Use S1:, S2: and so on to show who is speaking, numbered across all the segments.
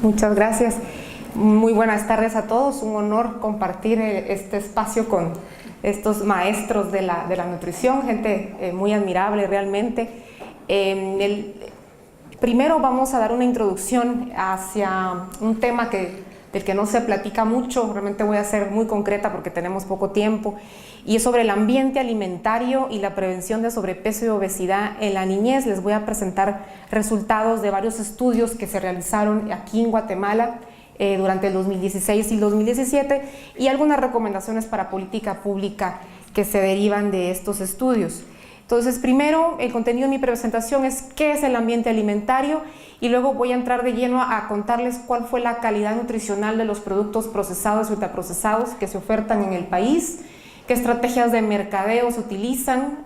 S1: Muchas gracias. Muy buenas tardes a todos. Un honor compartir este espacio con estos maestros de la nutrición, gente muy admirable realmente. Primero vamos a dar una introducción hacia un tema del que no se platica mucho. Realmente voy a ser muy concreta porque tenemos poco tiempo, y es sobre el ambiente alimentario y la prevención de sobrepeso y obesidad en la niñez. Les voy a presentar resultados de varios estudios que se realizaron aquí en Guatemala durante el 2016 y el 2017, y algunas recomendaciones para política pública que se derivan de estos estudios. Entonces, primero, el contenido de mi presentación es qué es el ambiente alimentario, y luego voy a entrar de lleno a contarles cuál fue la calidad nutricional de los productos procesados y ultraprocesados que se ofertan en el país, qué estrategias de mercadeo se utilizan,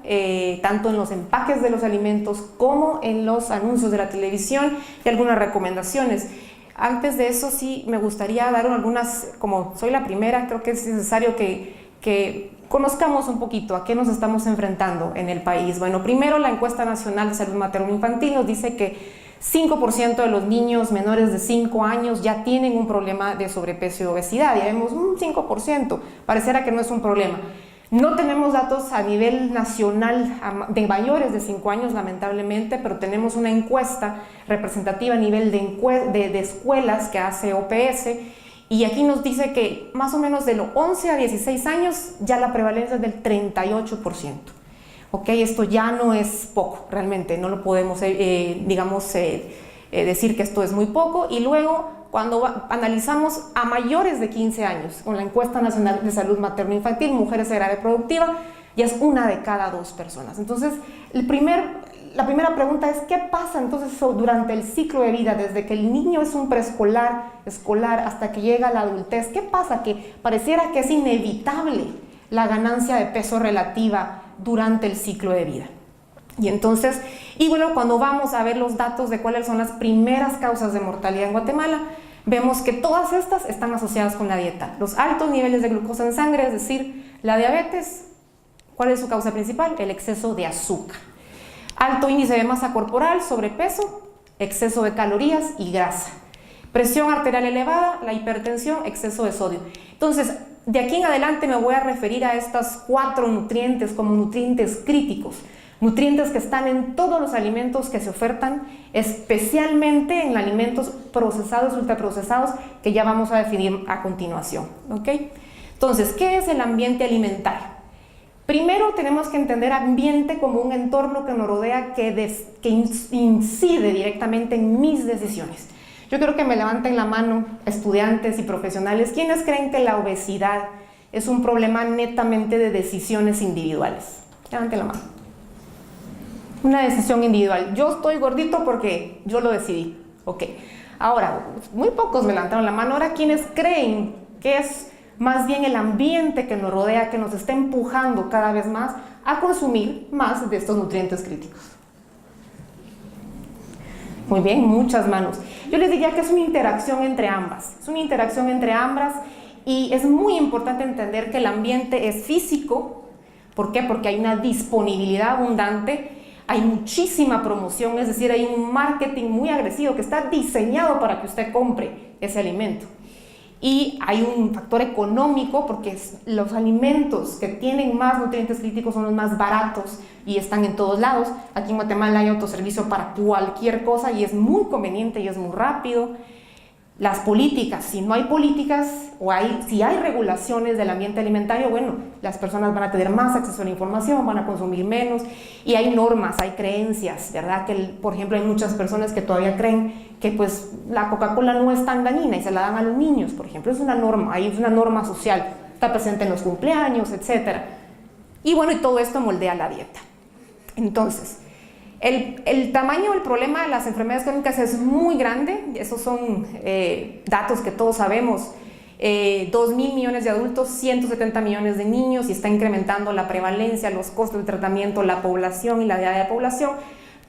S1: tanto en los empaques de los alimentos como en los anuncios de la televisión, y algunas recomendaciones. Antes de eso, sí me gustaría dar algunas, como soy la primera, creo que es necesario que conozcamos un poquito a qué nos estamos enfrentando en el país. Bueno, primero, la encuesta nacional de salud materno-infantil nos dice que 5% de los niños menores de 5 años ya tienen un problema de sobrepeso y obesidad. Ya vemos un 5%, pareciera que no es un problema. No tenemos datos a nivel nacional de mayores de 5 años, lamentablemente, pero tenemos una encuesta representativa a nivel de escuelas que hace OPS, y aquí nos dice que más o menos de los 11 a 16 años ya la prevalencia es del 38%. ¿Ok? Esto ya no es poco, realmente, no lo podemos, decir que esto es muy poco. Y luego, cuando analizamos a mayores de 15 años, con la encuesta nacional de salud materno-infantil, mujeres de edad reproductiva, ya es 1 de cada 2 personas. Entonces, la primera pregunta es, ¿qué pasa entonces durante el ciclo de vida, desde que el niño es un preescolar, escolar, hasta que llega a la adultez? ¿Qué pasa? Que pareciera que es inevitable la ganancia de peso relativa durante el ciclo de vida. Y entonces, bueno, cuando vamos a ver los datos de cuáles son las primeras causas de mortalidad en Guatemala, vemos que todas estas están asociadas con la dieta. Los altos niveles de glucosa en sangre, es decir, la diabetes. ¿Cuál es su causa principal? El exceso de azúcar. Alto índice de masa corporal, sobrepeso, exceso de calorías y grasa. Presión arterial elevada, la hipertensión, exceso de sodio. Entonces, de aquí en adelante me voy a referir a estos 4 nutrientes como nutrientes críticos. Nutrientes que están en todos los alimentos que se ofertan, especialmente en alimentos procesados y ultraprocesados, que ya vamos a definir a continuación. ¿Ok? Entonces, ¿qué es el ambiente alimentario? Primero tenemos que entender ambiente como un entorno que nos rodea, que incide directamente en mis decisiones. Yo quiero que me levanten la mano estudiantes y profesionales. ¿Quiénes creen que la obesidad es un problema netamente de decisiones individuales? Levanten la mano. Una decisión individual. Yo estoy gordito porque yo lo decidí. Ok. Ahora, muy pocos me levantaron la mano. Ahora, ¿quiénes creen que es más bien el ambiente que nos rodea, que nos está empujando cada vez más a consumir más de estos nutrientes críticos? Muy bien, muchas manos. Yo les diría que es una interacción entre ambas. Es una interacción entre ambas, y es muy importante entender que el ambiente es físico. ¿Por qué? Porque hay una disponibilidad abundante, hay muchísima promoción, es decir, hay un marketing muy agresivo que está diseñado para que usted compre ese alimento. Y hay un factor económico, porque los alimentos que tienen más nutrientes críticos son los más baratos y están en todos lados. Aquí en Guatemala hay autoservicio para cualquier cosa y es muy conveniente y es muy rápido. Las políticas, si no hay políticas o si hay regulaciones del ambiente alimentario, bueno, las personas van a tener más acceso a la información, van a consumir menos, y hay normas, hay creencias, ¿verdad? Que, por ejemplo, hay muchas personas que todavía creen que pues la Coca-Cola no es tan dañina y se la dan a los niños, por ejemplo. Es una norma, ahí es una norma social, está presente en los cumpleaños, etc. Y bueno, y todo esto moldea la dieta. Entonces, el tamaño del problema de las enfermedades crónicas es muy grande. Esos son datos que todos sabemos. 2.000 millones de adultos, 170 millones de niños, y está incrementando la prevalencia, los costos de tratamiento, la población y la edad de la población.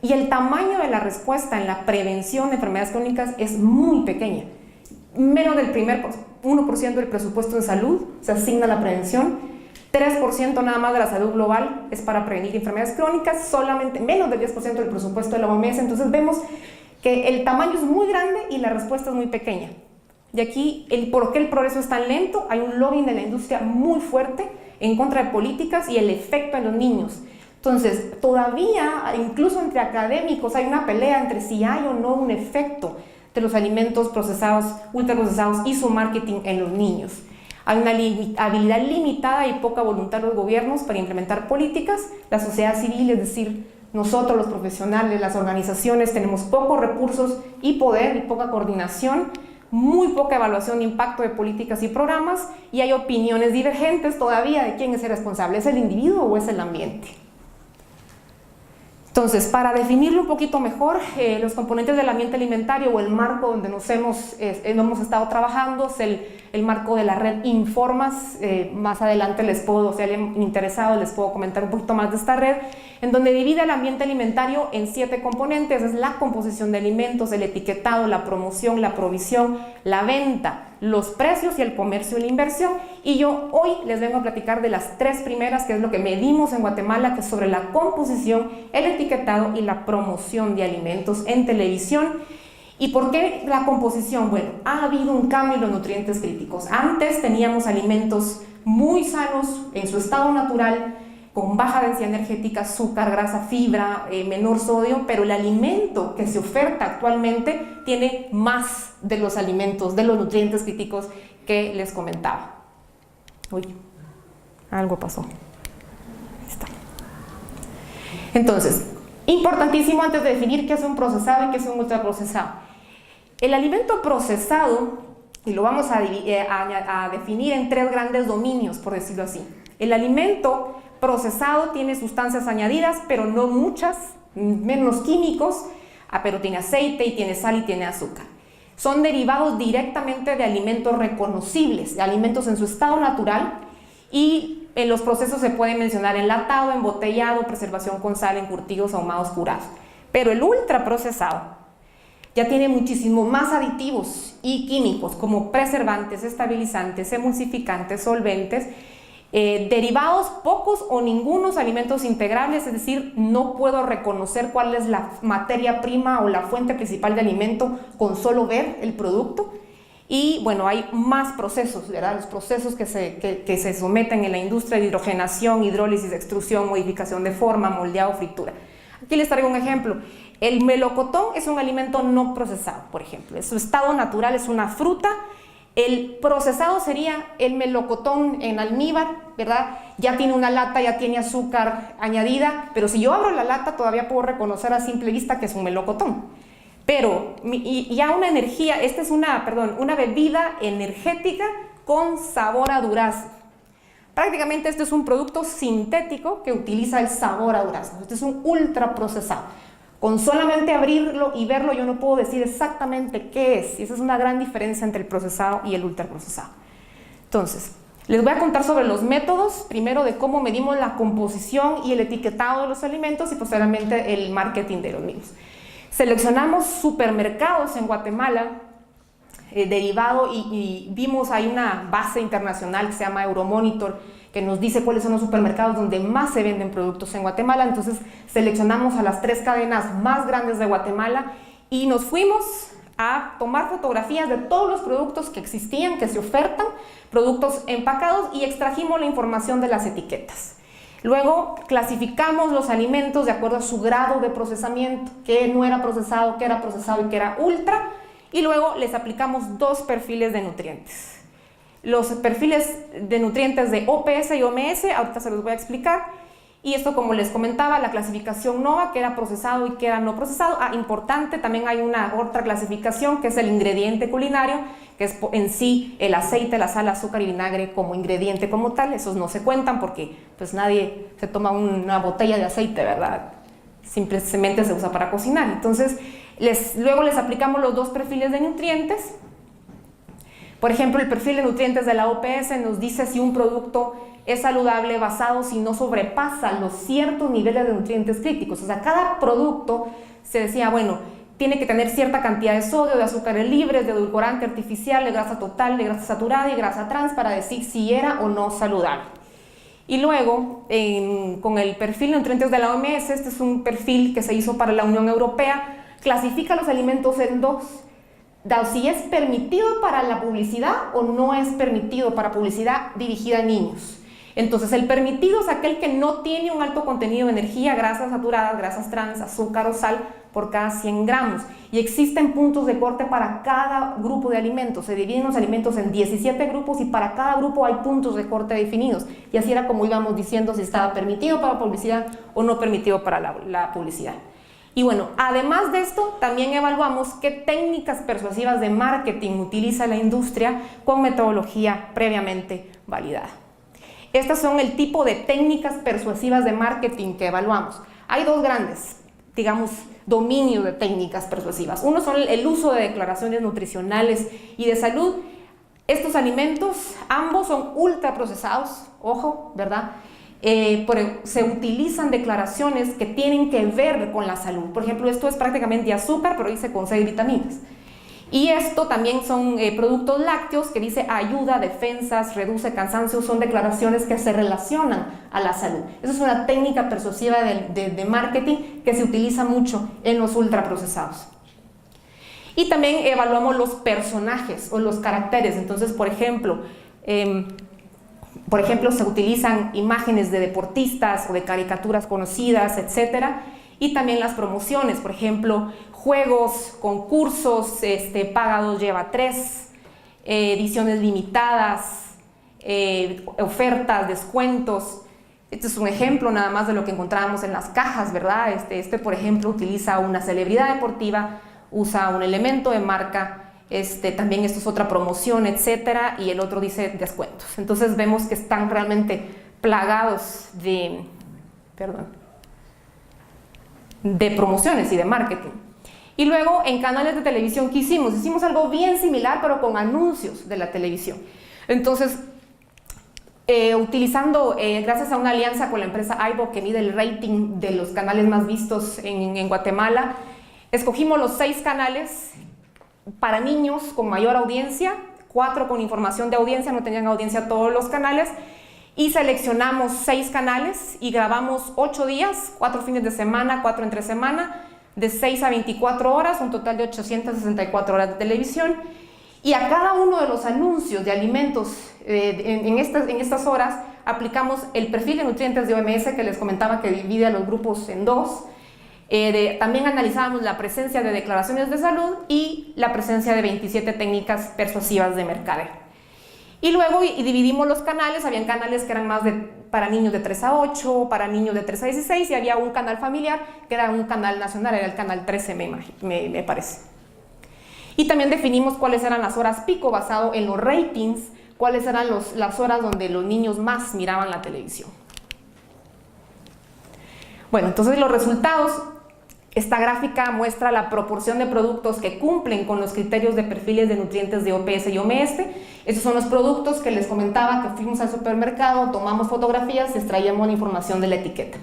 S1: Y el tamaño de la respuesta en la prevención de enfermedades crónicas es muy pequeña. Menos del 1% del presupuesto de salud se asigna a la prevención. 3% nada más de la salud global es para prevenir enfermedades crónicas, solamente menos del 10% del presupuesto de la OMS. Entonces vemos que el tamaño es muy grande y la respuesta es muy pequeña. Y aquí, ¿por qué el progreso es tan lento? Hay un lobbying de la industria muy fuerte en contra de políticas y el efecto en los niños. Entonces, todavía, incluso entre académicos, hay una pelea entre si hay o no un efecto de los alimentos procesados, ultraprocesados y su marketing en los niños. Hay una habilidad limitada y poca voluntad de los gobiernos para implementar políticas. La sociedad civil, es decir, nosotros los profesionales, las organizaciones, tenemos pocos recursos y poder y poca coordinación, muy poca evaluación de impacto de políticas y programas, y hay opiniones divergentes todavía de quién es el responsable, ¿es el individuo o es el ambiente? Entonces, para definirlo un poquito mejor, los componentes del ambiente alimentario o el marco donde nos hemos estado trabajando es el marco de la red Informas. Más adelante les puedo, si alguien interesado, les puedo comentar un poquito más de esta red, en donde divide el ambiente alimentario en 7 componentes. Es la composición de alimentos, el etiquetado, la promoción, la provisión, la venta, los precios y el comercio y la inversión. Y yo hoy les vengo a platicar de las 3 primeras, que es lo que medimos en Guatemala, que es sobre la composición, el etiquetado y la promoción de alimentos en televisión. ¿Y por qué la composición? Bueno, ha habido un cambio en los nutrientes críticos. Antes teníamos alimentos muy sanos en su estado natural, con baja densidad energética, azúcar, grasa, fibra, menor sodio, pero el alimento que se oferta actualmente tiene más de los alimentos, de los nutrientes críticos que les comentaba. Uy, algo pasó. Ahí está. Entonces, importantísimo antes de definir qué es un procesado y qué es un ultraprocesado. El alimento procesado, y lo vamos a definir en 3 grandes dominios, por decirlo así. El alimento procesado tiene sustancias añadidas, pero no muchas, menos químicos, pero tiene aceite y tiene sal y tiene azúcar. Son derivados directamente de alimentos reconocibles, de alimentos en su estado natural, y en los procesos se puede mencionar enlatado, embotellado, preservación con sal, encurtidos, ahumados, curados. Pero el ultraprocesado ya tiene muchísimo más aditivos y químicos como preservantes, estabilizantes, emulsificantes, solventes, derivados pocos o ningunos alimentos integrables, es decir, no puedo reconocer cuál es la materia prima o la fuente principal de alimento con solo ver el producto. Y bueno, hay más procesos, ¿verdad? Los procesos que se someten en la industria de hidrogenación, hidrólisis, extrusión, modificación de forma, moldeado, fritura. Aquí les traigo un ejemplo. El melocotón es un alimento no procesado, por ejemplo. En su estado natural es una fruta. El procesado sería el melocotón en almíbar, ¿verdad? Ya tiene una lata, ya tiene azúcar añadida, pero si yo abro la lata todavía puedo reconocer a simple vista que es un melocotón. Pero ya una energía, esta es una bebida energética con sabor a durazno. Prácticamente este es un producto sintético que utiliza el sabor a durazno. Este es un ultraprocesado. Con solamente abrirlo y verlo yo no puedo decir exactamente qué es. Y esa es una gran diferencia entre el procesado y el ultraprocesado. Entonces, les voy a contar sobre los métodos, primero de cómo medimos la composición y el etiquetado de los alimentos y posteriormente el marketing de los mismos. Seleccionamos supermercados en Guatemala, derivado, y vimos ahí una base internacional que se llama Euromonitor, que nos dice cuáles son los supermercados donde más se venden productos en Guatemala. Entonces seleccionamos a las 3 cadenas más grandes de Guatemala y nos fuimos a tomar fotografías de todos los productos que existían, que se ofertan, productos empacados, y extrajimos la información de las etiquetas. Luego clasificamos los alimentos de acuerdo a su grado de procesamiento, qué no era procesado, qué era procesado y qué era ultra, y luego les aplicamos 2 perfiles de nutrientes. Los perfiles de nutrientes de OPS y OMS, ahorita se los voy a explicar, y esto, como les comentaba, la clasificación NOVA, que era procesado y que era no procesado. Importante, también hay una otra clasificación que es el ingrediente culinario, que es en sí el aceite, la sal, azúcar y vinagre como ingrediente como tal. Esos no se cuentan porque pues nadie se toma una botella de aceite, ¿verdad? Simplemente se usa para cocinar. Entonces, luego les aplicamos los 2 perfiles de nutrientes. Por ejemplo, el perfil de nutrientes de la OPS nos dice si un producto es saludable basado si no sobrepasa los ciertos niveles de nutrientes críticos. O sea, cada producto se decía, bueno, tiene que tener cierta cantidad de sodio, de azúcares libres, de edulcorante artificial, de grasa total, de grasa saturada y grasa trans para decir si era o no saludable. Y luego, con el perfil de nutrientes de la OMS, este es un perfil que se hizo para la Unión Europea, clasifica los alimentos en dos: si es permitido para la publicidad o no es permitido para publicidad dirigida a niños. Entonces, el permitido es aquel que no tiene un alto contenido de energía, grasas saturadas, grasas trans, azúcar o sal por cada 100 gramos. Y existen puntos de corte para cada grupo de alimentos. Se dividen los alimentos en 17 grupos y para cada grupo hay puntos de corte definidos. Y así era como íbamos diciendo si estaba permitido para publicidad o no permitido para la publicidad. Y bueno, además de esto, también evaluamos qué técnicas persuasivas de marketing utiliza la industria con metodología previamente validada. Estas son el tipo de técnicas persuasivas de marketing que evaluamos. Hay dos grandes, digamos, dominios de técnicas persuasivas. Uno son el uso de declaraciones nutricionales y de salud. Estos alimentos, ambos son ultraprocesados, ojo, ¿verdad? Se utilizan declaraciones que tienen que ver con la salud. Por ejemplo, esto es prácticamente azúcar, pero dice con 6 vitaminas. Y esto también son productos lácteos que dice ayuda, defensas, reduce cansancio. Son declaraciones que se relacionan a la salud. Esa es una técnica persuasiva de marketing que se utiliza mucho en los ultraprocesados. Y también evaluamos los personajes o los caracteres. Entonces, por ejemplo, se utilizan imágenes de deportistas o de caricaturas conocidas, etcétera. Y también las promociones, por ejemplo, juegos, concursos, paga 2 lleva 3, ediciones limitadas, ofertas, descuentos. Este es un ejemplo nada más de lo que encontrábamos en las cajas, ¿verdad? Por ejemplo, utiliza una celebridad deportiva, usa un elemento de marca, también esto es otra promoción, etcétera, y el otro dice descuentos. Entonces vemos que están realmente plagados de promociones y de marketing. Y luego en canales de televisión, ¿qué hicimos? Hicimos algo bien similar, pero con anuncios de la televisión. Entonces, utilizando, gracias a una alianza con la empresa iVoox que mide el rating de los canales más vistos en Guatemala, escogimos los 6 canales para niños con mayor audiencia, 4 con información de audiencia, no tenían audiencia todos los canales, y seleccionamos 6 canales y grabamos 8 días, 4 fines de semana, 4 entre semana, de 6 a 24 horas, un total de 864 horas de televisión. Y a cada uno de los anuncios de alimentos en estas horas aplicamos el perfil de nutrientes de OMS que les comentaba, que divide a los grupos en 2. También analizábamos la presencia de declaraciones de salud y la presencia de 27 técnicas persuasivas de mercadeo. Y luego dividimos los canales. Habían canales que eran más para niños de 3 a 8, para niños de 3 a 16, y había un canal familiar que era un canal nacional, era el canal 13 me parece. Y también definimos cuáles eran las horas pico basado en los ratings, cuáles eran las horas donde los niños más miraban la televisión. Bueno, entonces los resultados. Esta gráfica muestra la proporción de productos que cumplen con los criterios de perfiles de nutrientes de OPS y OMS. Estos son los productos que les comentaba, que fuimos al supermercado, tomamos fotografías y extraíamos la información de la etiqueta.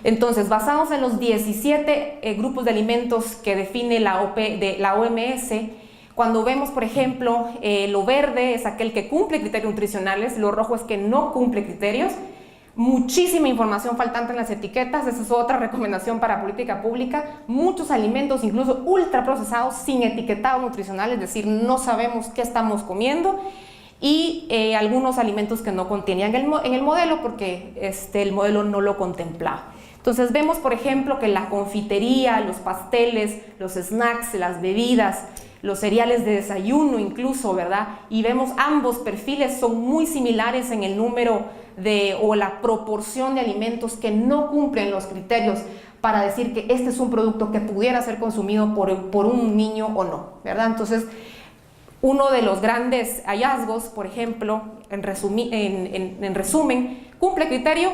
S1: Entonces, basados en los 17 grupos de alimentos que define la OMS, cuando vemos, por ejemplo, lo verde es aquel que cumple criterios nutricionales, lo rojo es que no cumple criterios. Muchísima información faltante en las etiquetas, esa es otra recomendación para política pública. Muchos alimentos, incluso ultraprocesados, sin etiquetado nutricional, es decir, no sabemos qué estamos comiendo. Y algunos alimentos que no contenían en el modelo porque el modelo no lo contemplaba. Entonces vemos, por ejemplo, que la confitería, los pasteles, los snacks, las bebidas, los cereales de desayuno incluso, ¿verdad? Y vemos ambos perfiles son muy similares en el número o la proporción de alimentos que no cumplen los criterios para decir que este es un producto que pudiera ser consumido por un niño o no, ¿verdad? Entonces, uno de los grandes hallazgos, por ejemplo, en resumen, cumple criterio,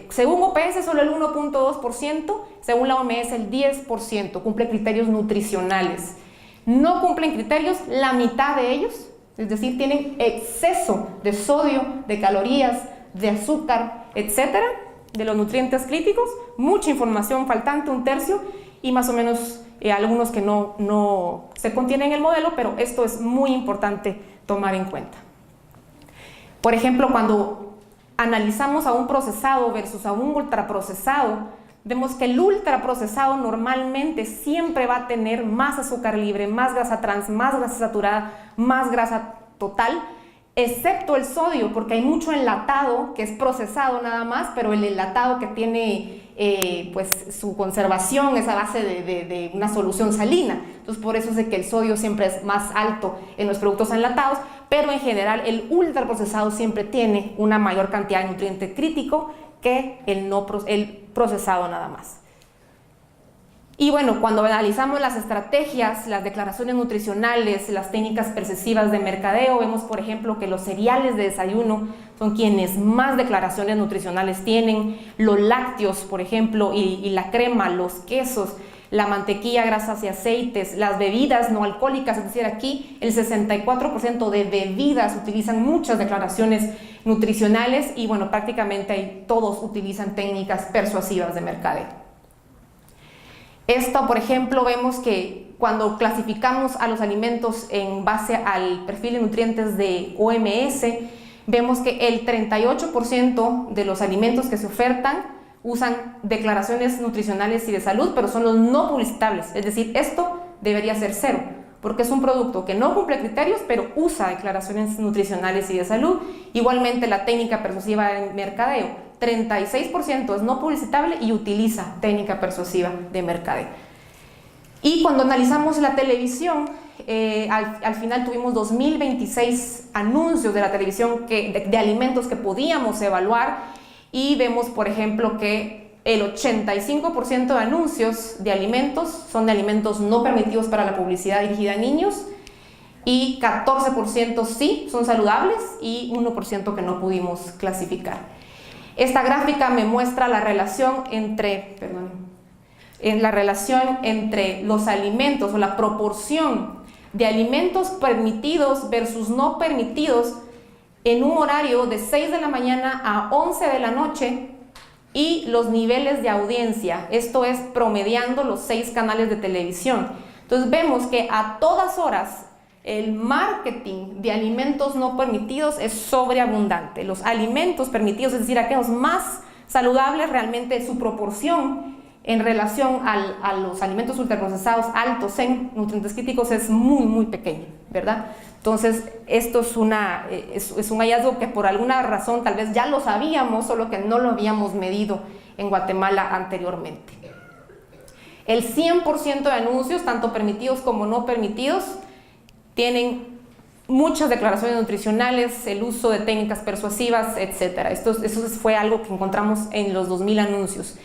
S1: según OPS solo el 1.2%, según la OMS el 10%, cumple criterios nutricionales. No cumplen criterios la mitad de ellos, es decir, tienen exceso de sodio, de calorías, de azúcar, etcétera, de los nutrientes críticos, mucha información faltante, 1/3, y más o menos algunos que no se contienen en el modelo, pero esto es muy importante tomar en cuenta. Por ejemplo, cuando analizamos a un procesado versus a un ultraprocesado, vemos que el ultraprocesado normalmente siempre va a tener más azúcar libre, más grasa trans, más grasa saturada, más grasa total, excepto el sodio, porque hay mucho enlatado que es procesado nada más, pero el enlatado que tiene pues su conservación es a base de una solución salina. Entonces por eso es de que el sodio siempre es más alto en los productos enlatados, pero en general el ultraprocesado siempre tiene una mayor cantidad de nutriente crítico que el procesado nada más. Y bueno, cuando analizamos las estrategias, las declaraciones nutricionales, las técnicas persuasivas de mercadeo, vemos por ejemplo que los cereales de desayuno son quienes más declaraciones nutricionales tienen, los lácteos por ejemplo y la crema, los quesos, la mantequilla, grasas y aceites, las bebidas no alcohólicas, es decir, aquí el 64% de bebidas utilizan muchas declaraciones nutricionales y bueno, prácticamente todos utilizan técnicas persuasivas de mercadeo. Esto, por ejemplo, vemos que cuando clasificamos a los alimentos en base al perfil de nutrientes de OMS, vemos que el 38% de los alimentos que se ofertan usan declaraciones nutricionales y de salud, pero son los no publicitables, es decir, esto debería ser cero, porque es un producto que no cumple criterios, pero usa declaraciones nutricionales y de salud. Igualmente la técnica persuasiva de mercadeo, 36% es no publicitable y utiliza técnica persuasiva de mercadeo. Y cuando analizamos la televisión, al final tuvimos 2026 anuncios de la televisión de alimentos que podíamos evaluar y vemos, por ejemplo, que el 85% de anuncios de alimentos son de alimentos no permitidos para la publicidad dirigida a niños y 14% sí son saludables y 1% que no pudimos clasificar. Esta gráfica me muestra la relación entre, los alimentos o la proporción de alimentos permitidos versus no permitidos en un horario de 6 de la mañana a 11 de la noche y los niveles de audiencia, esto es promediando los 6 canales de televisión. Entonces vemos que a todas horas el marketing de alimentos no permitidos es sobreabundante. Los alimentos permitidos, es decir, aquellos más saludables, realmente su proporción en relación a los alimentos ultraprocesados altos en nutrientes críticos es muy pequeño, ¿verdad? Entonces, esto es un hallazgo que por alguna razón tal vez ya lo sabíamos, solo que no lo habíamos medido en Guatemala anteriormente. El 100% de anuncios, tanto permitidos como no permitidos, tienen muchas declaraciones nutricionales, el uso de técnicas persuasivas, etc. Eso fue algo que encontramos en los 2000 anuncios.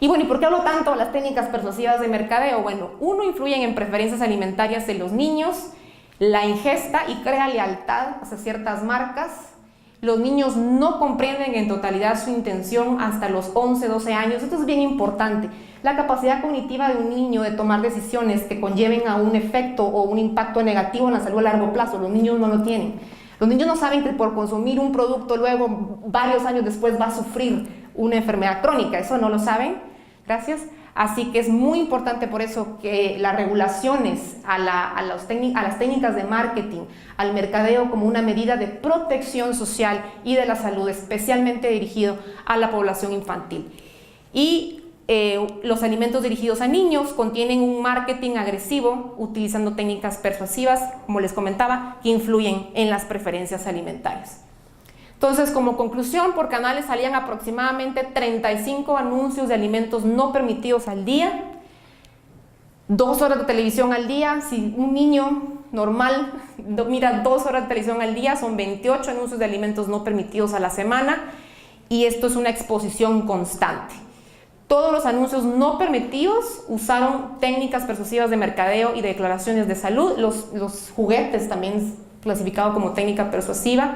S1: Y bueno, ¿y por qué hablo tanto de las técnicas persuasivas de mercadeo? Bueno, uno, influyen en preferencias alimentarias de los niños, la ingesta y crea lealtad hacia ciertas marcas. Los niños no comprenden en totalidad su intención hasta los 11, 12 años. Esto es bien importante. La capacidad cognitiva de un niño de tomar decisiones que conlleven a un efecto o un impacto negativo en la salud a largo plazo, los niños no lo tienen. Los niños no saben que por consumir un producto luego, varios años después, va a sufrir una enfermedad crónica. Eso no lo saben. Gracias. Así que es muy importante por eso que las regulaciones a las técnicas de marketing, al mercadeo como una medida de protección social y de la salud, especialmente dirigido a la población infantil. Y los alimentos dirigidos a niños contienen un marketing agresivo utilizando técnicas persuasivas, como les comentaba, que influyen en las preferencias alimentarias. Entonces, como conclusión, por canales salían aproximadamente 35 anuncios de alimentos no permitidos al día, 2 horas de televisión al día. Si un niño normal mira 2 horas de televisión al día, son 28 anuncios de alimentos no permitidos a la semana, y esto es una exposición constante. Todos los anuncios no permitidos usaron técnicas persuasivas de mercadeo y de declaraciones de salud. Los juguetes también clasificados como técnica persuasiva.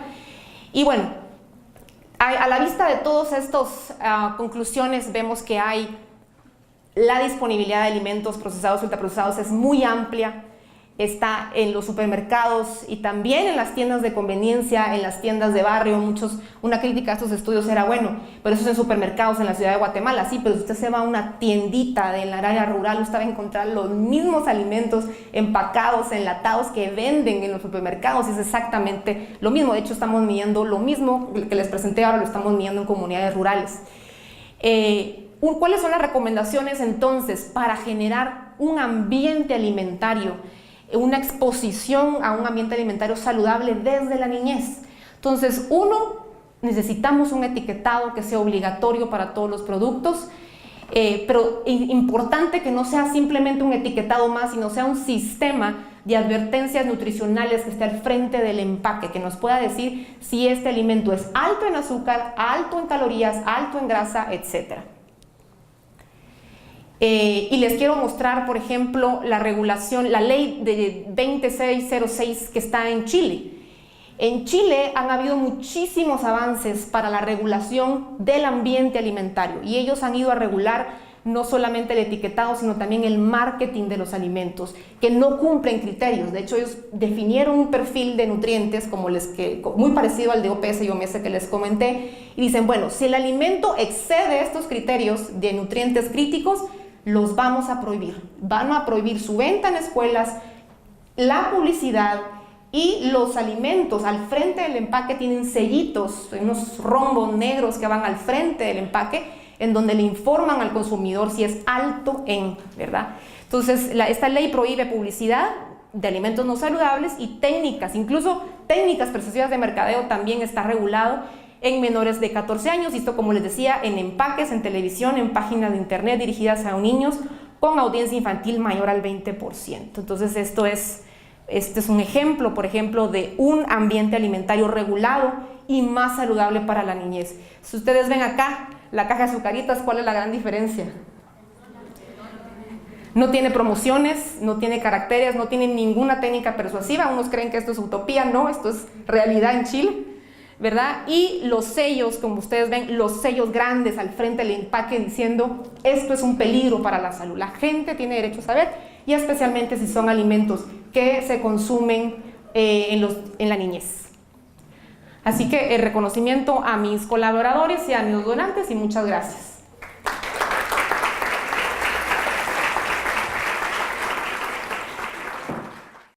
S1: Y bueno, a la vista de todas estas conclusiones, vemos que la disponibilidad de alimentos procesados y ultraprocesados es muy amplia. Está en los supermercados y también en las tiendas de conveniencia, en las tiendas de barrio. Una crítica a estos estudios era, bueno, pero eso es en supermercados en la ciudad de Guatemala. Sí, pero si usted se va a una tiendita en la área rural, usted va a encontrar los mismos alimentos empacados, enlatados que venden en los supermercados. Es exactamente lo mismo. De hecho, estamos midiendo lo mismo que les presenté ahora, lo estamos midiendo en comunidades rurales. ¿Cuáles son las recomendaciones entonces para generar un ambiente alimentario, una exposición a un ambiente alimentario saludable desde la niñez? Entonces, uno, necesitamos un etiquetado que sea obligatorio para todos los productos, pero importante que no sea simplemente un etiquetado más, sino sea un sistema de advertencias nutricionales que esté al frente del empaque, que nos pueda decir si este alimento es alto en azúcar, alto en calorías, alto en grasa, etc. Y les quiero mostrar, por ejemplo, la regulación, la ley de 2606 que está en Chile. En Chile han habido muchísimos avances para la regulación del ambiente alimentario y ellos han ido a regular no solamente el etiquetado, sino también el marketing de los alimentos, que no cumplen criterios. De hecho, ellos definieron un perfil de nutrientes muy parecido al de OPS y OMS que les comenté, y dicen, bueno, si el alimento excede estos criterios de nutrientes críticos, los vamos a prohibir. Van a prohibir su venta en escuelas, la publicidad, y los alimentos al frente del empaque tienen sellitos, unos rombos negros que van al frente del empaque, en donde le informan al consumidor si es alto en, ¿verdad? Entonces, esta ley prohíbe publicidad de alimentos no saludables y técnicas, incluso técnicas persuasivas de mercadeo también está regulado en menores de 14 años, y esto, como les decía, en empaques, en televisión, en páginas de internet dirigidas a niños con audiencia infantil mayor al 20%. Entonces, este es un ejemplo, por ejemplo, de un ambiente alimentario regulado y más saludable para la niñez. Si ustedes ven acá la caja de azucaritas, ¿cuál es la gran diferencia? No tiene promociones, no tiene caracteres, no tiene ninguna técnica persuasiva. Unos creen que esto es utopía, no, esto es realidad en Chile, ¿verdad? Y los sellos, como ustedes ven, los sellos grandes al frente del empaque diciendo esto es un peligro para la salud. La gente tiene derecho a saber, y especialmente si son alimentos que se consumen en la niñez. Así que el reconocimiento a mis colaboradores y a mis donantes, y muchas gracias.